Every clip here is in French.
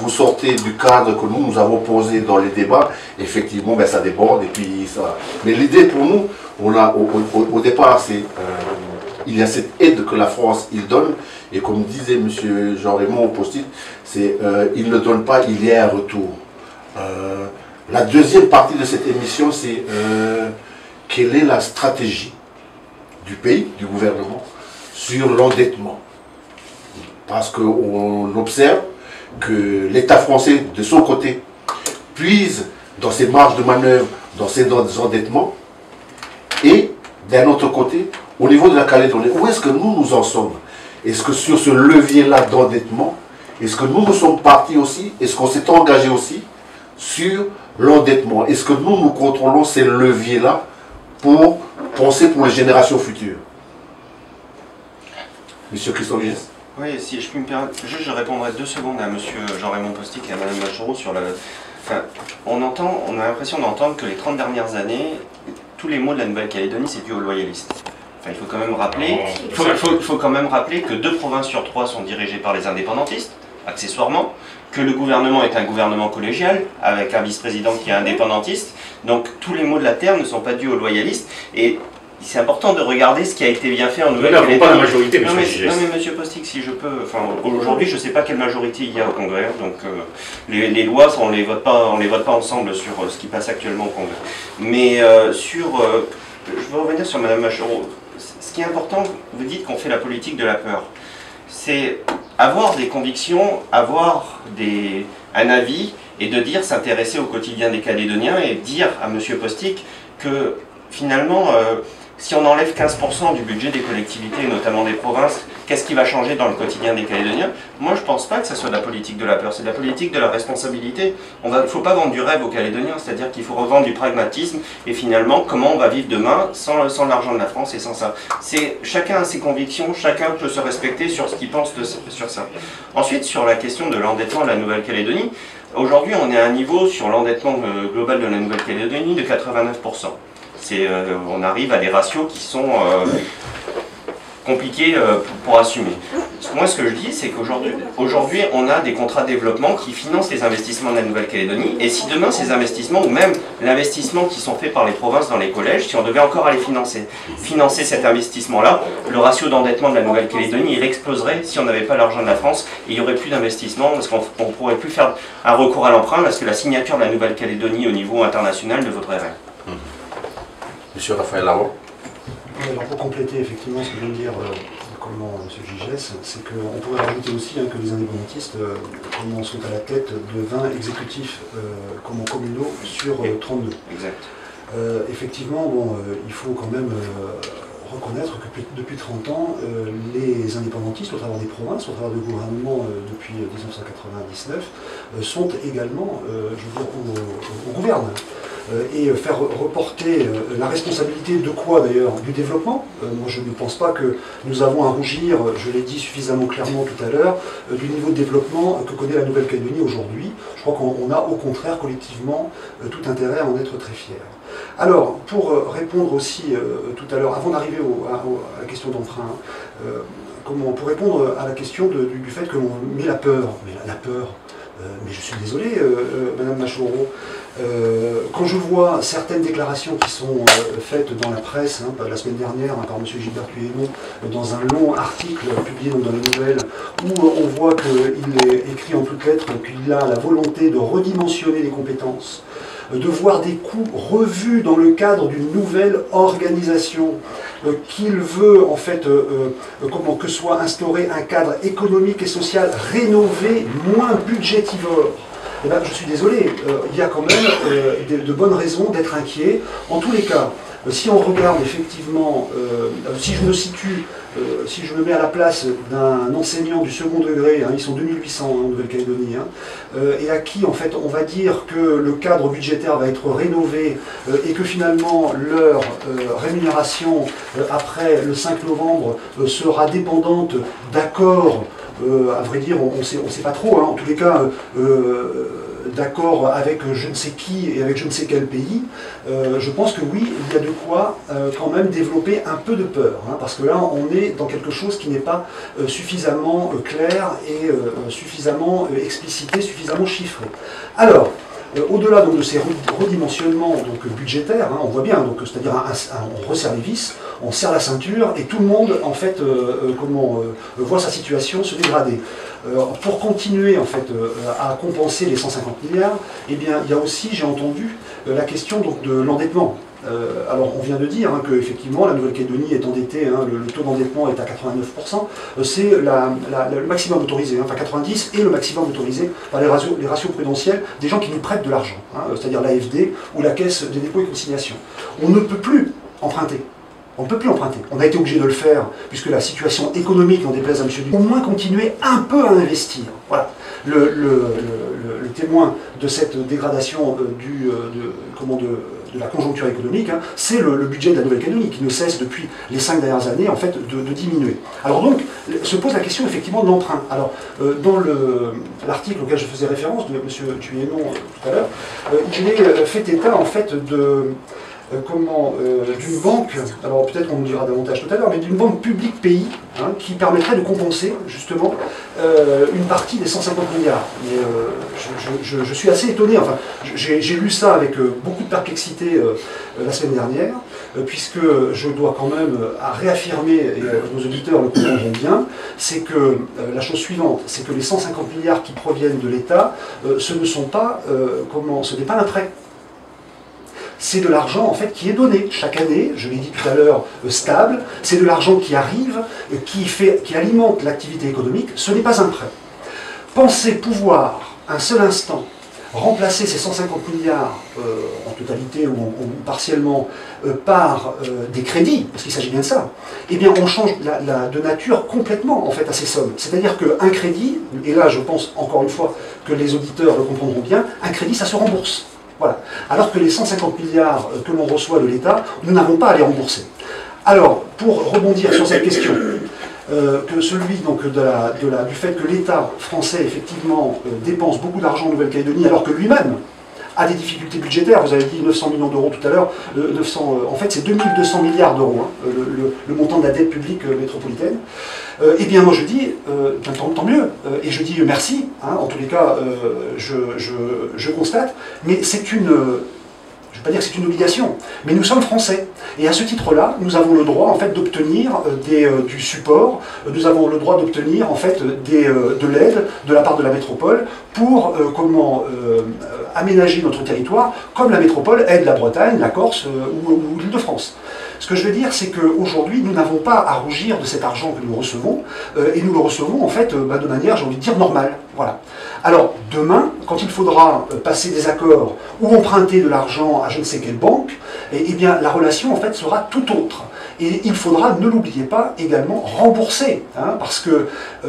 vous sortez du cadre que nous avons posé dans les débats, effectivement, ben, ça déborde et puis ça. Mais l'idée pour nous, on a au départ, c'est il y a cette aide que la France il donne, et comme disait M. Jean-Raymond au post-it, c'est il ne donne pas, il y a un retour. La deuxième partie de cette émission, c'est quelle est la stratégie du pays, du gouvernement, sur l'endettement. Parce qu'on observe que l'État français, de son côté, puise dans ses marges de manœuvre, dans ses endettements, et d'un autre côté, au niveau de la Calédonie, où est-ce que nous en sommes? Est-ce que sur ce levier-là d'endettement, est-ce que nous sommes partis aussi? Est-ce qu'on s'est engagé aussi sur l'endettement? Est-ce que nous contrôlons ces leviers-là pour penser pour les générations futures? Monsieur Christophe Gilles. Oui, si je puis me permettre, juste je répondrai 2 secondes à Monsieur Jean-Raymond Postic et à Madame Machereau sur la... Enfin, on a l'impression d'entendre que les 30 dernières années, tous les mots de la Nouvelle-Calédonie, c'est dû aux loyalistes. Enfin, il faut quand même rappeler, faut quand même rappeler que 2 provinces sur 3 sont dirigées par les indépendantistes, accessoirement, que le gouvernement est un gouvernement collégial, avec un vice-président qui est indépendantiste. Donc tous les mots de la terre ne sont pas dus aux loyalistes. Et c'est important de regarder ce qui a été bien fait en Nouvelle-Calédonie. pas la majorité, non, mais Monsieur Postic, si je peux... Enfin, aujourd'hui, je ne sais pas quelle majorité il y a au Congrès, donc les lois, on ne les vote pas ensemble sur ce qui passe actuellement au Congrès. Mais je veux revenir sur Madame Machereau. Ce qui est important, vous dites qu'on fait la politique de la peur. C'est avoir des convictions, avoir un avis, et de dire, s'intéresser au quotidien des Calédoniens, et dire à Monsieur Postic que finalement... si on enlève 15% du budget des collectivités, et notamment des provinces, qu'est-ce qui va changer dans le quotidien des Calédoniens? Moi, je ne pense pas que ce soit de la politique de la peur, c'est de la politique de la responsabilité. Il ne faut pas vendre du rêve aux Calédoniens, c'est-à-dire qu'il faut revendre du pragmatisme, et finalement, comment on va vivre demain sans l'argent de la France et sans ça. Chacun a ses convictions, chacun peut se respecter sur ce qu'il pense sur ça. Ensuite, sur la question de l'endettement de la Nouvelle-Calédonie, aujourd'hui, on est à un niveau sur l'endettement global de la Nouvelle-Calédonie de 89%. On arrive à des ratios qui sont compliqués pour assumer. Moi, ce que je dis, c'est qu'aujourd'hui, on a des contrats de développement qui financent les investissements de la Nouvelle-Calédonie. Et si demain, ces investissements, ou même l'investissement qui sont faits par les provinces dans les collèges, si on devait encore aller financer cet investissement-là, le ratio d'endettement de la Nouvelle-Calédonie, il exploserait si on n'avait pas l'argent de la France. Et il n'y aurait plus d'investissement, parce qu'on ne pourrait plus faire un recours à l'emprunt, parce que la signature de la Nouvelle-Calédonie au niveau international ne vaudrait rien. Monsieur Raphaël Larron. Alors pour compléter effectivement ce que vient de dire M. Gigès, c'est qu'on pourrait rajouter aussi que les indépendantistes sont à la tête de 20 exécutifs communaux sur 32. Exact. Effectivement, bon, il faut quand même reconnaître que depuis 30 ans, les indépendantistes, au travers des provinces, au travers du gouvernement depuis 1999, sont également, on gouverne. Et faire reporter la responsabilité de quoi d'ailleurs? Du développement. Moi je ne pense pas que nous avons à rougir, je l'ai dit suffisamment clairement tout à l'heure, du niveau de développement que connaît la Nouvelle-Calédonie aujourd'hui. Je crois qu'on a au contraire collectivement tout intérêt à en être très fiers. Alors, pour répondre aussi tout à l'heure, avant d'arriver à la question d'emprunt, pour répondre à la question du fait que l'on met la peur, mais je suis désolé, Madame Machereau, quand je vois certaines déclarations qui sont faites dans la presse, la semaine dernière par M. Gilbert Puémont, dans un long article publié dans les nouvelles, où on voit qu'il est écrit en toutes lettres qu'il a la volonté de redimensionner les compétences, de voir des coûts revus dans le cadre d'une nouvelle organisation, qu'il veut en fait que soit instauré un cadre économique et social rénové, moins budgétivore. Eh bien, je suis désolé, il y a quand même de bonnes raisons d'être inquiet. En tous les cas, si on regarde effectivement, si je me situe, si je me mets à la place d'un enseignant du second degré, ils sont 2800 en Nouvelle-Calédonie, et à qui en fait on va dire que le cadre budgétaire va être rénové et que finalement leur rémunération après le 5 novembre sera dépendante d'accords. À vrai dire, on ne sait pas trop, en tous les cas, d'accord avec je ne sais qui et avec je ne sais quel pays, je pense que oui, il y a de quoi quand même développer un peu de peur, hein, parce que là on est dans quelque chose qui n'est pas suffisamment clair et suffisamment explicité, suffisamment chiffré. Alors, au-delà donc de ces redimensionnements donc, budgétaires, hein, on voit bien, c'est-à-dire on resserre les vis, on serre la ceinture et tout le monde en fait voit sa situation se dégrader. Pour continuer en fait à compenser les 150 milliards, eh bien il y a aussi, j'ai entendu, la question donc, de l'endettement. Alors on vient de dire hein, qu'effectivement la Nouvelle-Calédonie est endettée, hein, le taux d'endettement est à 89%, c'est le maximum autorisé, hein, enfin 90 et le maximum autorisé par les ratios prudentiels des gens qui nous prêtent de l'argent, hein, c'est-à-dire l'AFD ou la Caisse des dépôts et consignations. On ne peut plus emprunter. On ne peut plus emprunter. On a été obligé de le faire, puisque la situation économique, n'en déplaise à M. Dupont, au moins continuer un peu à investir. Voilà. Le témoin de cette dégradation de la conjoncture économique, hein, c'est le budget de la Nouvelle-Calédonie, qui ne cesse depuis les 5 dernières années en fait, de diminuer. Alors donc, se pose la question effectivement de l'emprunt. Alors, dans l'article auquel je faisais référence de M. Tuyénon tout à l'heure, il est fait état en fait d'une banque, alors peut-être qu'on nous dira davantage tout à l'heure, mais d'une banque publique pays, hein, qui permettrait de compenser justement une partie des 150 milliards. Mais je suis assez étonné, enfin j'ai lu ça avec beaucoup de perplexité la semaine dernière, puisque je dois quand même réaffirmer, et nos auditeurs le comprendront bien, c'est que la chose suivante, c'est que les 150 milliards qui proviennent de l'État, ce n'est pas un prêt. C'est de l'argent en fait qui est donné chaque année, je l'ai dit tout à l'heure, stable, c'est de l'argent qui arrive, qui alimente l'activité économique, ce n'est pas un prêt. Penser pouvoir, un seul instant, remplacer ces 150 milliards en totalité ou partiellement par des crédits, parce qu'il s'agit bien de ça, eh bien on change de nature complètement en fait à ces sommes. C'est-à-dire qu'un crédit, et là je pense encore une fois que les auditeurs le comprendront bien, un crédit ça se rembourse. Voilà. Alors que les 150 milliards que l'on reçoit de l'État, nous n'avons pas à les rembourser. Alors, pour rebondir sur cette question, que celui donc, du fait que l'État français, effectivement, dépense beaucoup d'argent en Nouvelle-Calédonie, alors que lui-même a des difficultés budgétaires, vous avez dit 900 millions d'euros tout à l'heure, en fait c'est 2200 milliards d'euros, hein, le montant de la dette publique métropolitaine. Eh bien moi je dis, tant mieux, et je dis merci, hein, en tous les cas je constate, mais c'est une... je ne vais pas dire que c'est une obligation, mais nous sommes français. Et à ce titre-là, nous avons le droit en fait, d'obtenir du support, nous avons le droit d'obtenir en fait, de l'aide de la part de la métropole pour aménager notre territoire, comme la métropole aide la Bretagne, la Corse ou l'Île-de-France. Ce que je veux dire, c'est qu'aujourd'hui, nous n'avons pas à rougir de cet argent que nous recevons, et nous le recevons en fait de manière, j'ai envie de dire, normale. Voilà. Alors, demain, quand il faudra passer des accords ou emprunter de l'argent à je ne sais quelle banque, eh bien, la relation en fait sera tout autre. Et il faudra, ne l'oubliez pas, également rembourser. Hein, parce que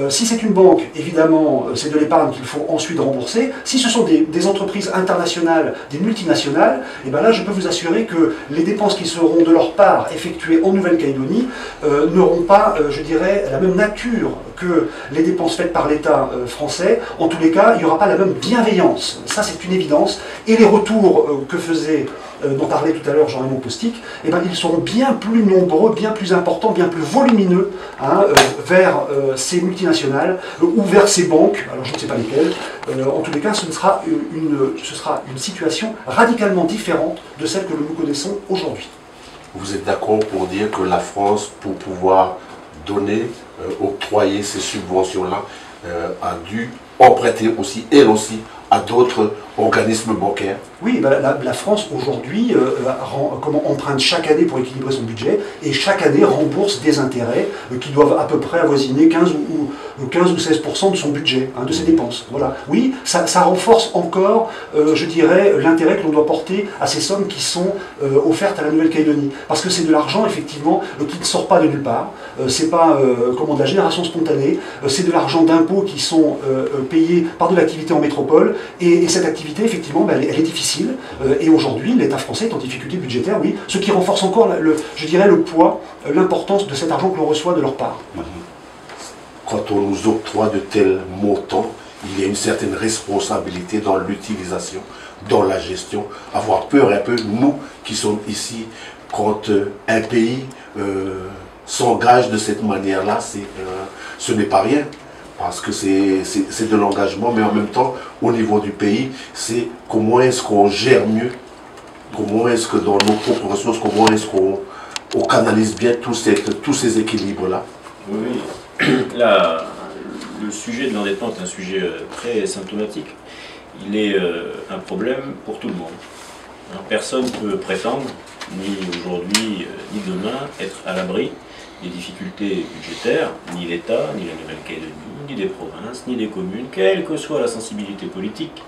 si c'est une banque, évidemment, c'est de l'épargne qu'il faut ensuite rembourser. Si ce sont des entreprises internationales, des multinationales, et bien là, je peux vous assurer que les dépenses qui seront de leur part effectuées en Nouvelle-Calédonie n'auront pas, je dirais, la même nature que les dépenses faites par l'État français. En tous les cas, il n'y aura pas la même bienveillance. Ça, c'est une évidence. Et les retours que faisait... dont parlait tout à l'heure Jean-Raymond Postic, eh ben, ils seront bien plus nombreux, bien plus importants, bien plus volumineux hein, vers ces multinationales ou vers ces banques, alors je ne sais pas lesquelles. En tous les cas, ce sera une situation radicalement différente de celle que nous connaissons aujourd'hui. Vous êtes d'accord pour dire que la France, pour pouvoir donner, octroyer ces subventions-là, a dû emprunter aussi, elle aussi, à d'autres organismes bancaires? Oui, ben la France aujourd'hui emprunte chaque année pour équilibrer son budget et chaque année rembourse des intérêts qui doivent à peu près avoisiner 15 ou 16% de son budget, hein, de ses dépenses. Voilà. Oui, ça renforce encore, je dirais, l'intérêt que l'on doit porter à ces sommes qui sont offertes à la Nouvelle-Calédonie. Parce que c'est de l'argent, effectivement, qui ne sort pas de nulle part. C'est pas de la génération spontanée, c'est de l'argent d'impôts qui sont payés par de l'activité en métropole. Et cette activité, effectivement, ben, elle est difficile. Et aujourd'hui, l'État français est en difficulté budgétaire, oui, ce qui renforce encore, je dirais, le poids, l'importance de cet argent que l'on reçoit de leur part. Quand on nous octroie de tels montants, il y a une certaine responsabilité dans l'utilisation, dans la gestion, avoir peur un peu, nous qui sommes ici, quand un pays s'engage de cette manière-là, ce n'est pas rien, parce que c'est de l'engagement, mais en même temps, au niveau du pays, c'est comment est-ce qu'on gère mieux, comment est-ce que dans nos propres ressources, comment est-ce qu'on canalise bien tous ces équilibres-là. Oui, là, le sujet de l'endettement est un sujet très symptomatique. Il est un problème pour tout le monde. Personne ne peut prétendre, ni aujourd'hui, ni demain, être à l'abri des difficultés budgétaires, ni l'État, ni la Nouvelle-Calédonie, ni des provinces, ni des communes, quelle que soit la sensibilité politique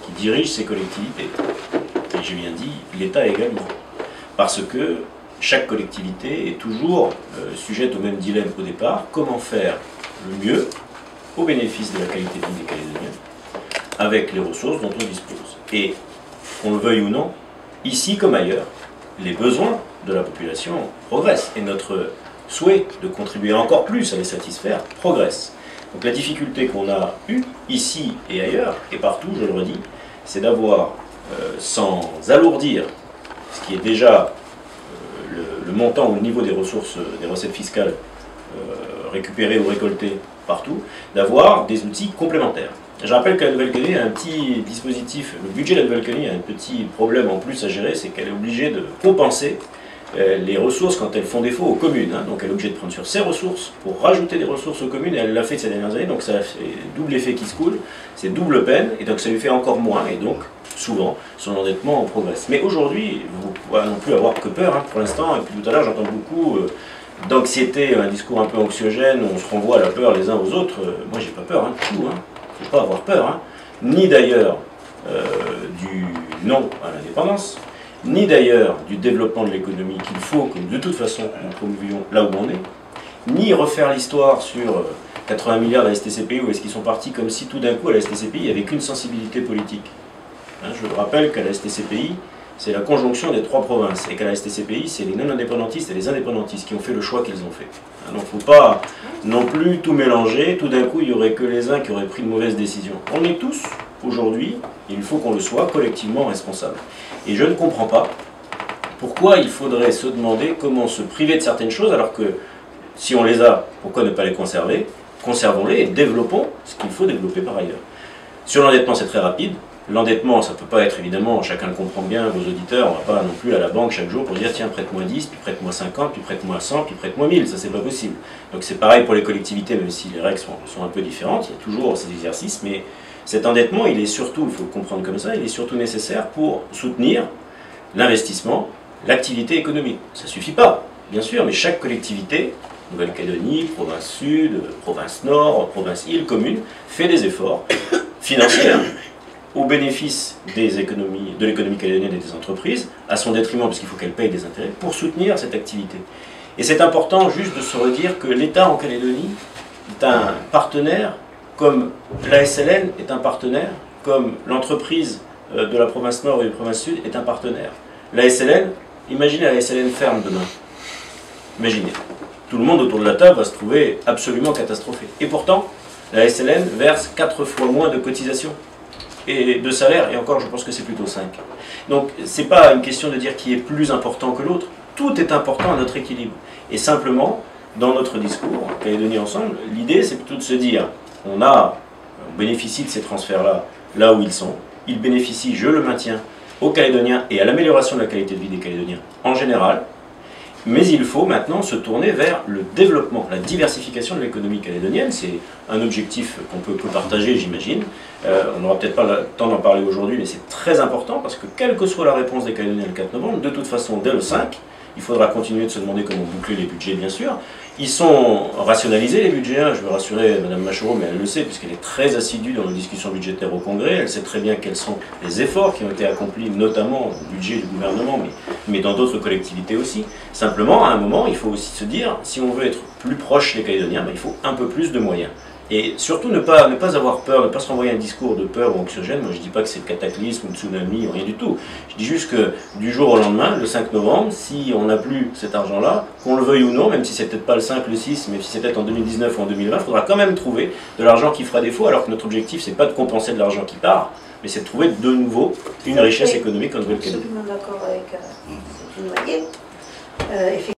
qui dirige ces collectivités. Et j'ai bien dit, l'État également. Parce que chaque collectivité est toujours sujette au même dilemme qu'au départ, comment faire le mieux au bénéfice de la qualité de vie des Calédoniens, avec les ressources dont on dispose. Et, qu'on le veuille ou non, ici comme ailleurs, les besoins de la population progressent. Et notre souhait de contribuer encore plus à les satisfaire progresse. Donc la difficulté qu'on a eue, ici et ailleurs, et partout, je le redis, c'est d'avoir, sans alourdir ce qui est déjà le montant ou le niveau des ressources, des recettes fiscales récupérées ou récoltées partout, d'avoir des outils complémentaires. Je rappelle que la Nouvelle-Calédonie a un petit dispositif, le budget de la Nouvelle-Calédonie a un petit problème en plus à gérer, c'est qu'elle est obligée de compenser les ressources quand elles font défaut aux communes. Donc elle est obligée de prendre sur ses ressources pour rajouter des ressources aux communes, et elle l'a fait ces dernières années, donc ça fait double effet qui se coule, c'est double peine, et donc ça lui fait encore moins, et donc souvent son endettement progresse. Mais aujourd'hui, vous ne pouvez non plus avoir que peur, pour l'instant, et puis tout à l'heure j'entends beaucoup d'anxiété, un discours un peu anxiogène, on se renvoie à la peur les uns aux autres. Moi j'ai pas peur du tout, il ne faut pas avoir peur, ni d'ailleurs du non à l'indépendance, ni d'ailleurs du développement de l'économie qu'il faut que de toute façon nous promouvions là où on est, ni refaire l'histoire sur 80 milliards de la STCPI, où est-ce qu'ils sont partis comme si tout d'un coup à la STCPI il n'y avait qu'une sensibilité politique. Je vous rappelle qu'à la STCPI, c'est la conjonction des trois provinces, et qu'à la STCPI, c'est les non-indépendantistes et les indépendantistes qui ont fait le choix qu'ils ont fait. Donc il ne faut pas non plus tout mélanger, tout d'un coup il n'y aurait que les uns qui auraient pris de mauvaises décisions. On est tous, aujourd'hui, il faut qu'on le soit, collectivement responsables. Et je ne comprends pas pourquoi il faudrait se demander comment se priver de certaines choses, alors que si on les a, pourquoi ne pas les conserver? Conservons-les et développons ce qu'il faut développer par ailleurs. Sur l'endettement, c'est très rapide. L'endettement, ça ne peut pas être, évidemment, chacun le comprend bien, vos auditeurs, on ne va pas non plus à la banque chaque jour pour dire tiens, prête-moi 10, puis prête-moi 50, puis prête-moi 100, puis prête-moi 1000, ça c'est pas possible. Donc c'est pareil pour les collectivités, même si les règles sont un peu différentes, il y a toujours ces exercices, mais cet endettement, il est surtout, il faut le comprendre comme ça, il est surtout nécessaire pour soutenir l'investissement, l'activité économique. Ça ne suffit pas, bien sûr, mais chaque collectivité, Nouvelle-Calédonie, province sud, province nord, province île, commune, fait des efforts financiers, au bénéfice des économies, de l'économie calédonienne et des entreprises, à son détriment, puisqu'il faut qu'elles payent des intérêts, pour soutenir cette activité. Et c'est important juste de se redire que l'État en Calédonie est un partenaire, comme la SLN est un partenaire, comme l'entreprise de la province nord et de la province sud est un partenaire. La SLN, imaginez la SLN ferme demain. Imaginez. Tout le monde autour de la table va se trouver absolument catastrophé. Et pourtant, la SLN verse 4 fois moins de cotisations et de salaire, et encore je pense que c'est plutôt 5. Donc c'est pas une question de dire qui est plus important que l'autre, tout est important à notre équilibre. Et simplement, dans notre discours, Calédonie Ensemble, l'idée c'est plutôt de se dire, on bénéficie de ces transferts-là, là où ils sont, ils bénéficient, je le maintiens, aux Calédoniens et à l'amélioration de la qualité de vie des Calédoniens en général, mais il faut maintenant se tourner vers le développement, la diversification de l'économie calédonienne. C'est un objectif qu'on peut que partager, j'imagine. On n'aura peut-être pas le temps d'en parler aujourd'hui, mais c'est très important parce que quelle que soit la réponse des Calédoniens le 4 novembre, de toute façon, dès le 5, il faudra continuer de se demander comment boucler les budgets, bien sûr. Ils sont rationalisés, les budgets. Je veux rassurer Mme Machereau, mais elle le sait, puisqu'elle est très assidue dans nos discussions budgétaires au Congrès. Elle sait très bien quels sont les efforts qui ont été accomplis, notamment au budget du gouvernement, mais dans d'autres collectivités aussi. Simplement, à un moment, il faut aussi se dire, si on veut être plus proche des Calédoniens, il faut un peu plus de moyens. Et surtout ne pas avoir peur, ne pas se renvoyer un discours de peur ou anxiogène. Moi je ne dis pas que c'est le cataclysme ou le tsunami ou rien du tout. Je dis juste que du jour au lendemain, le 5 novembre, si on n'a plus cet argent-là, qu'on le veuille ou non, même si c'est peut-être pas le 5, le 6, mais si c'est peut-être en 2019 ou en 2020, il faudra quand même trouver de l'argent qui fera défaut, alors que notre objectif c'est pas de compenser de l'argent qui part, mais c'est de trouver de nouveau une richesse économique en Nouvelle-Calédonie. Je suis absolument d'accord avec ce qu'il m'a dit. Effectivement,